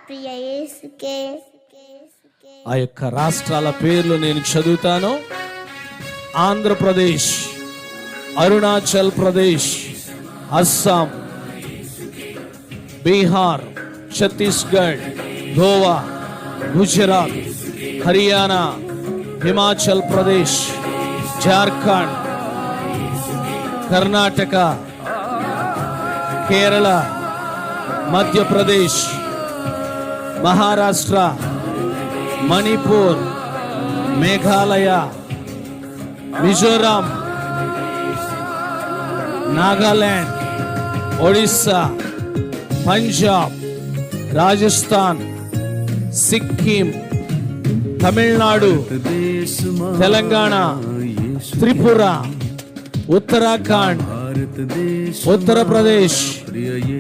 ప్రియ యేసుకే. ఆ యొక్క రాష్ట్రాల పేర్లు నేను చదువుతాను. ఆంధ్రప్రదేశ్, అరుణాచల్ ప్రదేశ్, అస్సాం, బీహార్, ఛత్తీస్గఢ్, గోవా, గుజరాత్, హర్యానా, హిమాచల్ ప్రదేశ్, జార్ఖండ్, కర్ణాటక, కేరళ, మధ్యప్రదేశ్, మహారాష్ట్ర, మణిపూర్, మేఘాలయ, మిజోరాం, నాగాలాండ్, ఒడిస్సా, పంజాబ్, రాజస్థాన్, సిక్కిం, తమిళనాడు, తెలంగాణ, త్రిపుర, ఉత్తరాఖండ్, ఉత్తరప్రదేశ్,